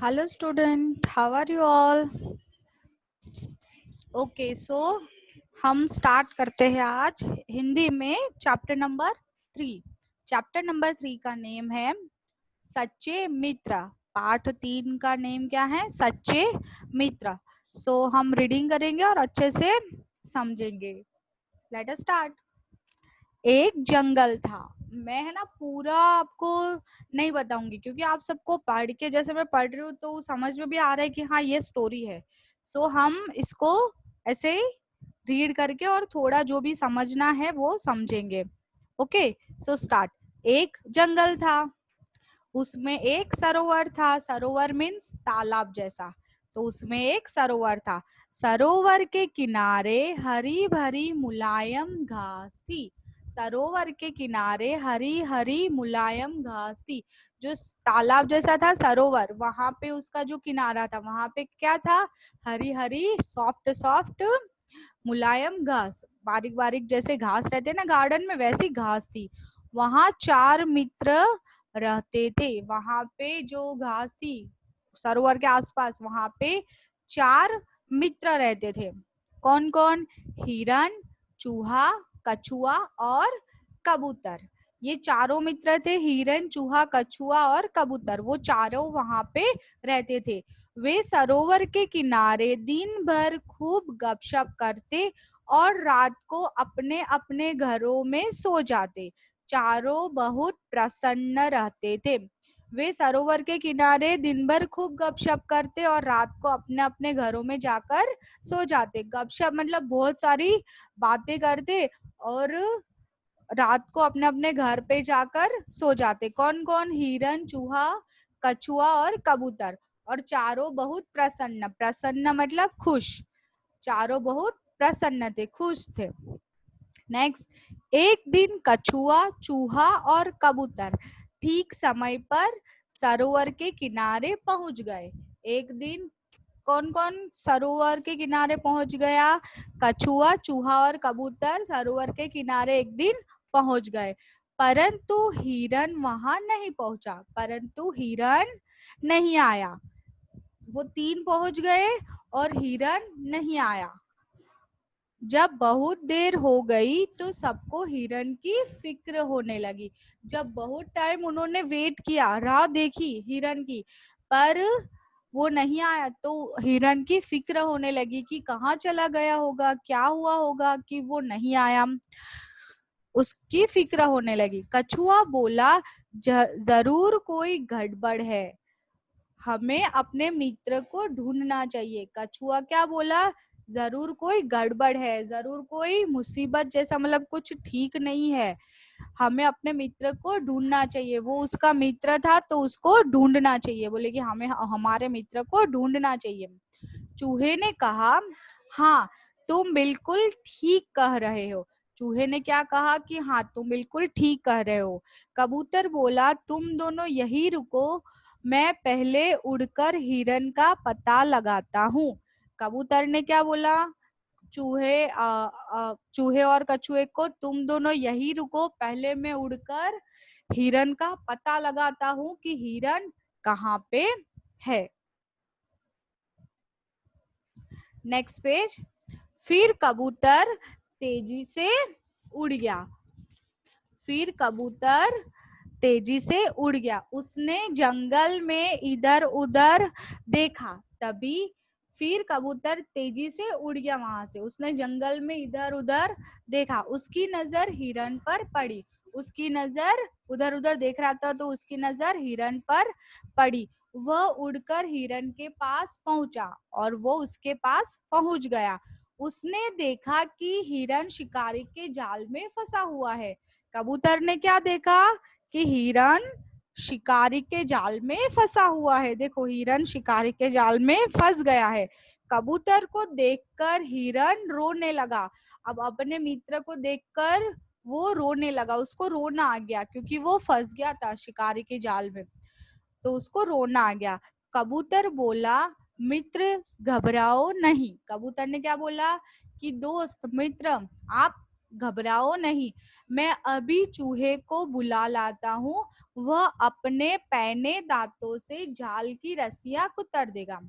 Hello student, how are you all? Okay so हम start करते हैं आज हिंदी में चैप्टर नंबर 3 का नेम है सच्चे मित्र। पाठ 3 का नेम क्या है? सच्चे मित्र। सो हम रीडिंग करेंगे और अच्छे से समझेंगे। Let us start. एक जंगल था। मैं है ना पूरा आपको नहीं बताऊंगी क्योंकि आप सबको पढ़ के जैसे मैं पढ़ रही हूँ तो समझ में भी आ रहा है कि हाँ ये स्टोरी है। सो हम इसको ऐसे ही रीड करके और थोड़ा जो भी समझना है वो समझेंगे। Okay so start. एक जंगल था, उसमें एक सरोवर था। सरोवर मीन्स तालाब जैसा। तो उसमें एक सरोवर था। सरोवर के किनारे हरी भरी मुलायम घास थी। सरोवर के किनारे हरी हरी मुलायम घास थी। जो तालाब जैसा था सरोवर, वहां पे उसका जो किनारा था वहां पे क्या था? हरी हरी सॉफ्ट सॉफ्ट मुलायम घास, बारीक बारीक जैसे घास रहते ना गार्डन में, वैसी घास थी। वहां 4 मित्र रहते थे। वहां पे जो घास थी सरोवर के आसपास, वहां पे 4 मित्र रहते थे। कौन कौन? हिरन, चूहा, कछुआ और कबूतर। ये चारों मित्र थे, हिरन, चूहा, कछुआ और कबूतर। वो चारों वहां पे रहते थे। वे सरोवर के किनारे दिन भर खूब गपशप करते और रात को अपने अपने घरों में सो जाते। चारों बहुत प्रसन्न रहते थे। वे सरोवर के किनारे दिन भर खूब गपशप करते और रात को अपने अपने घरों में जाकर सो जाते। गपशप मतलब बहुत सारी बातें करते और रात को अपने अपने घर पे जाकर सो जाते। कौन कौन? हिरन, चूहा, कछुआ और कबूतर। और चारों बहुत प्रसन्न, प्रसन्न मतलब खुश। चारों बहुत प्रसन्न थे, खुश थे। नेक्स्ट। एक दिन कछुआ, चूहा और कबूतर ठीक समय पर सरोवर के किनारे पहुंच गए। एक दिन कौन कौन सरोवर के किनारे पहुंच गया? कछुआ, चूहा और कबूतर सरोवर के किनारे एक दिन पहुंच गए। परंतु हिरन वहां नहीं पहुंचा। परंतु हिरन नहीं आया। वो 3 पहुंच गए और हिरन नहीं आया। जब बहुत देर हो गई तो सबको हिरन की फिक्र होने लगी। जब बहुत टाइम उन्होंने वेट किया, राह देखी हिरन की, पर वो नहीं आया, तो हिरन की फिक्र होने लगी कि कहाँ चला गया होगा, क्या हुआ होगा कि वो नहीं आया। उसकी फिक्र होने लगी। कछुआ बोला, जरूर कोई गड़बड़ है, हमें अपने मित्र को ढूंढना चाहिए। कछुआ क्या बोला? जरूर कोई गड़बड़ है, जरूर कोई मुसीबत जैसा, मतलब कुछ ठीक नहीं है, हमें अपने मित्र को ढूंढना चाहिए। वो उसका मित्र था तो उसको ढूंढना चाहिए। बोले कि हमें हमारे मित्र को ढूंढना चाहिए। चूहे ने कहा, हाँ तुम बिल्कुल ठीक कह रहे हो। चूहे ने क्या कहा? कि हाँ तुम बिल्कुल ठीक कह रहे हो। कबूतर बोला, तुम दोनों यही रुको, मैं पहले उड़कर हिरन का पता लगाता हूँ। कबूतर ने क्या बोला? चूहे और कछुए को, तुम दोनों यही रुको, पहले मैं उड़कर हिरन का पता लगाता हूँ कि हिरन कहाँ पे है। Next page. फिर कबूतर तेजी से उड़ गया। फिर कबूतर तेजी से उड़ गया। उसने जंगल में इधर उधर देखा। तभी फिर कबूतर तेजी से उड़ गया वहां से। उसने जंगल में इधर उधर देखा। उसकी नजर हिरन पर पड़ी। उसकी नजर उधर उधर देख रहा था तो उसकी नजर हिरन पर पड़ी। वह उड़कर हिरन के पास पहुंचा और वो उसके पास पहुंच गया। उसने देखा कि हिरन शिकारी के जाल में फंसा हुआ है। कबूतर ने क्या देखा? कि हिरन शिकारी के जाल में फंसा हुआ है। देखो हिरन शिकारी के जाल में फंस गया है। कबूतर को देखकर हिरन रोने लगा। अब अपने मित्र को देखकर वो रोने लगा, उसको रोना आ गया क्योंकि वो फंस गया था शिकारी के जाल में, तो उसको रोना आ गया। कबूतर बोला, मित्र घबराओ नहीं। कबूतर ने क्या बोला? कि दोस्त, मित्र, आप घबराओ नहीं, मैं अभी चूहे को बुला लाता हूँ, वह अपने पैने दांतों से जाल की रस्सियां कुतर देगा।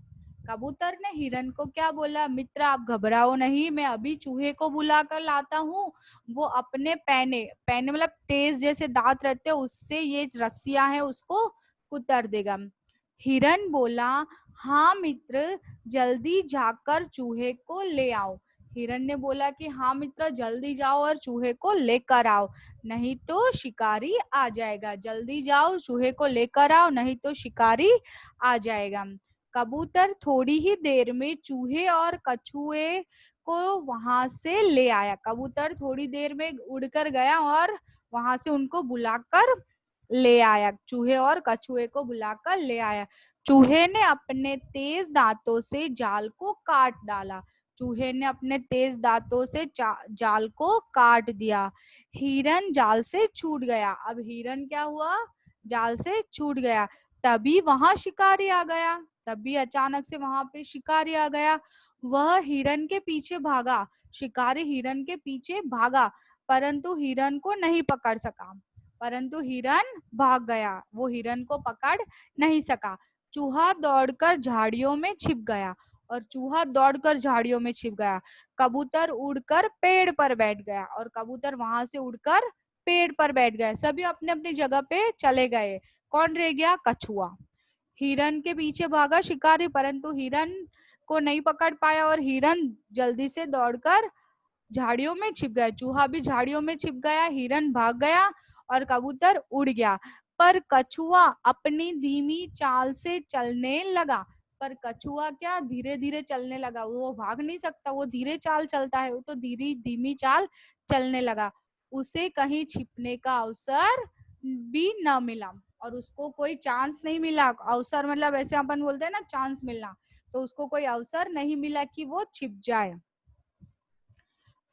कबूतर ने हिरन को क्या बोला, मित्र आप घबराओ नहीं, मैं अभी चूहे को बुला कर लाता हूँ, वो अपने पैने पैने मतलब तेज जैसे दांत रहते हैं, उससे ये रस्सियां हैं उसको कुतर देगा। हिरन बोला, हाँ मित्र, जल्दी जाकर चूहे को ले आओ। हिरन ने बोला कि हाँ मित्र, जल्दी जाओ और चूहे को लेकर आओ, नहीं तो शिकारी आ जाएगा। जल्दी जाओ, चूहे को लेकर आओ, नहीं तो शिकारी आ जाएगा। कबूतर थोड़ी ही देर में चूहे और कछुए को वहां से ले आया। कबूतर थोड़ी देर में उड़कर गया और वहां से उनको बुलाकर ले आया, चूहे और कछुए को बुलाकर ले आया। चूहे ने अपने तेज दांतों से जाल को काट डाला। चूहे ने अपने तेज दांतों से जाल को काट दिया। हिरन जाल से छूट गया। अब हिरन क्या हुआ, जाल से छूट गया। तभी वहां शिकारी आ गया। तभी अचानक से वहां पे शिकारी आ गया। वह हिरन के पीछे भागा। शिकारी हिरन के पीछे भागा, परंतु हिरन को नहीं पकड़ सका। परंतु हिरन भाग गया, वो हिरन को पकड़ नहीं सका। चूहा दौड़कर झाड़ियों में छिप गया और चूहा दौड़कर झाड़ियों में छिप गया। कबूतर उड़कर पेड़ पर बैठ गया और कबूतर वहां से उड़कर पेड़ पर बैठ गए। सभी अपने अपनी जगह पे चले गए। कौन रह गया, कछुआ। हिरन के पीछे भागा शिकारी, परंतु हिरन को नहीं पकड़ पाया और हिरन जल्दी से दौड़कर झाड़ियों में छिप गया। चूहा भी झाड़ियों में छिप गया, हिरन भाग गया और कबूतर उड़ गया। पर कछुआ अपनी धीमी चाल से चलने लगा। पर कछुआ क्या धीरे धीरे चलने लगा, वो भाग नहीं सकता, वो धीरे चाल चलता है, वो तो धीरे धीमी चाल चलने लगा। उसे कहीं छिपने का अवसर भी न मिला और उसको कोई चांस नहीं मिला। अवसर मतलब ऐसे अपन बोलते हैं ना, चांस मिलना, तो उसको कोई अवसर नहीं मिला कि वो छिप जाए।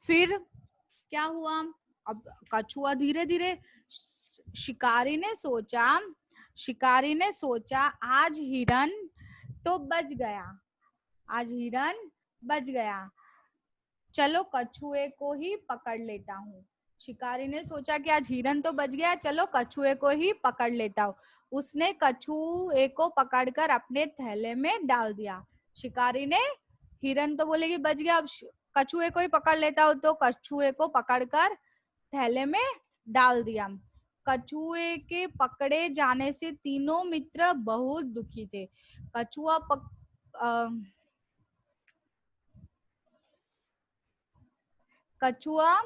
फिर क्या हुआ, अब कछुआ धीरे धीरे, शिकारी ने सोचा आज हिरन तो बच गया, आज हिरन बच गया, चलो कछुए को ही पकड़ लेता हूँ। शिकारी ने सोचा कि आज हिरन तो बच गया, चलो कछुए को ही पकड़ लेता हूँ। उसने कछुए को पकड़कर अपने थैले में डाल दिया। शिकारी ने, हिरन तो बोले कि बच गया, अब कछुए को ही पकड़ लेता हूँ, तो कछुए को पकड़कर थैले में डाल दिया। कछुए के पकड़े जाने से तीनों मित्र बहुत दुखी थे। कछुआ कछुआ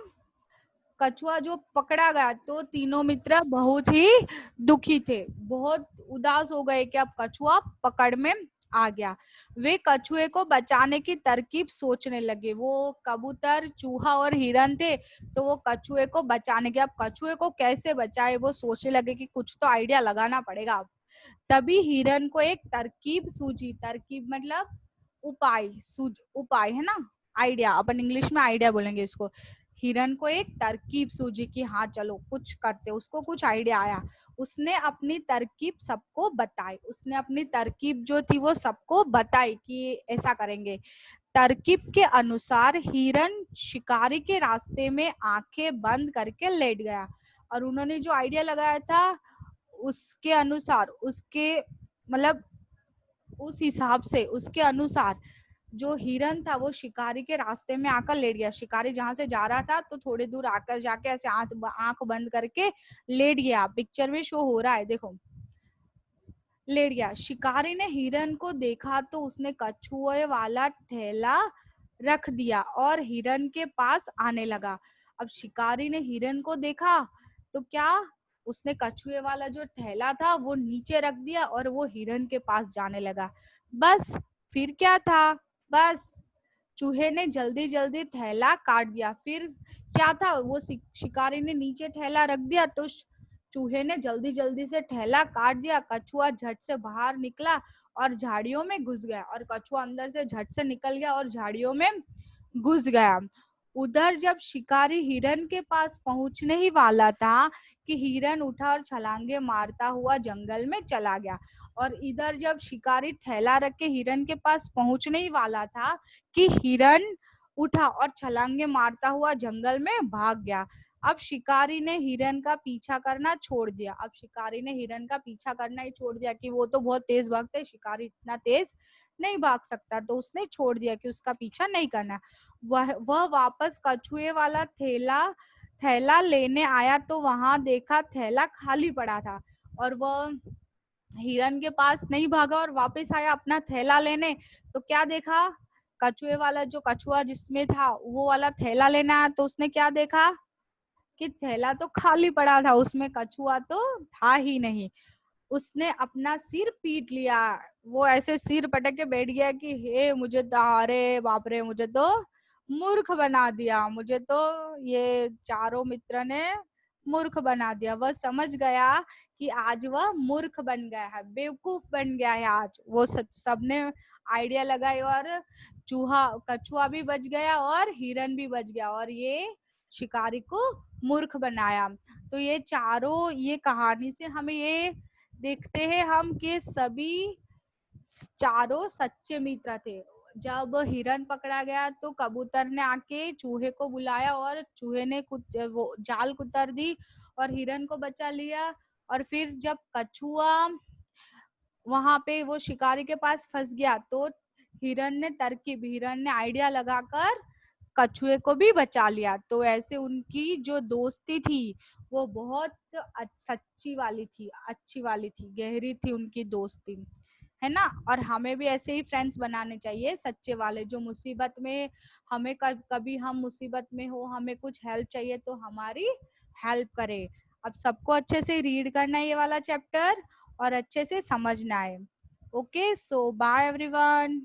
कछुआ जो पकड़ा गया, तो तीनों मित्र बहुत ही दुखी थे, बहुत उदास हो गए कि अब कछुआ पकड़ में आ गया। वे कछुए को बचाने की तरकीब सोचने लगे। वो कबूतर, चूहा और हिरन थे, तो वो कछुए को बचाने के, अब कछुए को कैसे बचाए वो सोचने लगे कि कुछ तो आइडिया लगाना पड़ेगा अब। तभी हिरन को एक तरकीब सूझी। तरकीब मतलब उपाय, उपाय है ना, आइडिया, अपन इंग्लिश में आइडिया बोलेंगे इसको। हिरन को एक तरकीब सूझी कि हाँ चलो कुछ करते, उसको कुछ आइडिया आया। उसने अपनी तरकीब सबको बताई, उसने अपनी तरकीब जो थी वो सबको बताई कि ऐसा करेंगे। तरकीब के अनुसार हिरन शिकारी के रास्ते में आंखें बंद करके लेट गया और उन्होंने जो आइडिया लगाया था उसके अनुसार, उसके मतलब उस हिसाब से, उसके अनुसार जो हिरन था वो शिकारी के रास्ते में आकर लेट गया। शिकारी जहां से जा रहा था तो थोड़ी दूर आकर जाके ऐसे आंख बंद करके लेट गया। पिक्चर में शो हो रहा है, देखो, लेट गया। शिकारी ने हिरन को देखा तो उसने कछुए वाला थैला रख दिया और हिरन के पास आने लगा। अब शिकारी ने हिरन को देखा तो क्या, उसने कछुए वाला जो थैला था वो नीचे रख दिया और वो हिरन के पास जाने लगा। बस फिर क्या था, बस चूहे ने जल्दी जल्दी थैला काट दिया। फिर क्या था, वो शिकारी ने नीचे थैला रख दिया तो चूहे ने जल्दी जल्दी से थैला काट दिया। कछुआ झट से बाहर निकला और झाड़ियों में घुस गया और कछुआ अंदर से झट से निकल गया और झाड़ियों में घुस गया। उधर जब शिकारी हिरन के पास पहुंचने ही वाला था कि हिरन उठा और छलांगे मारता हुआ जंगल में चला गया। और इधर जब शिकारी थैला रख के हिरन के पास पहुंचने ही वाला था कि हिरन उठा और छलांगे मारता हुआ जंगल में भाग गया। अब शिकारी ने हिरन का पीछा करना छोड़ दिया। अब शिकारी ने हिरन का पीछा करना ही छोड़ दिया कि वो तो बहुत तेज भागता है, शिकारी इतना तेज नहीं भाग सकता, तो उसने छोड़ दिया कि उसका पीछा नहीं करना। वह वापस कछुए वाला थैला थैला लेने आया तो वहां देखा थैला खाली पड़ा था, और वह हिरन के पास नहीं भागा और वापस आया अपना थैला लेने। तो क्या देखा, कछुए वाला जो कछुआ जिसमें था वो वाला थैला लेना आया, तो उसने क्या देखा कि थैला तो खाली पड़ा था, उसमें कछुआ तो था ही नहीं। उसने अपना सिर पीट लिया, वो ऐसे सिर पटक के बैठ गया कि हे मुझे तो, अरे बाप रे, मुझे तो मूर्ख बना दिया, मुझे तो ये चारों मित्र ने मूर्ख बना दिया। वह समझ गया कि आज वह मूर्ख बन गया है, बेवकूफ बन गया है आज। वो सबने आइडिया लगाई और चूहा कछुआ भी बच गया और हिरन भी बच गया, और ये शिकारी को मूर्ख बनाया। तो ये चारों, ये कहानी से हमें ये देखते हैं हम कि सभी चारों सच्चे मित्र थे। जब हिरन पकड़ा गया तो कबूतर ने आके चूहे को बुलाया और चूहे ने कुछ वो जाल कुतर दी और हिरन को बचा लिया। और फिर जब कछुआ वहां पे वो शिकारी के पास फंस गया तो हिरन ने आइडिया लगाकर कछुए को भी बचा लिया। तो ऐसे उनकी जो दोस्ती थी वो बहुत सच्ची वाली थी, अच्छी वाली थी, गहरी थी उनकी दोस्ती, है ना। और हमें भी ऐसे ही फ्रेंड्स बनाने चाहिए, सच्चे वाले, जो मुसीबत में हमें कभी हम मुसीबत में हो, हमें कुछ हेल्प चाहिए तो हमारी हेल्प करे। अब सबको अच्छे से रीड करना है ये वाला चैप्टर और अच्छे से समझना है। ओके, सो बाय एवरीवन।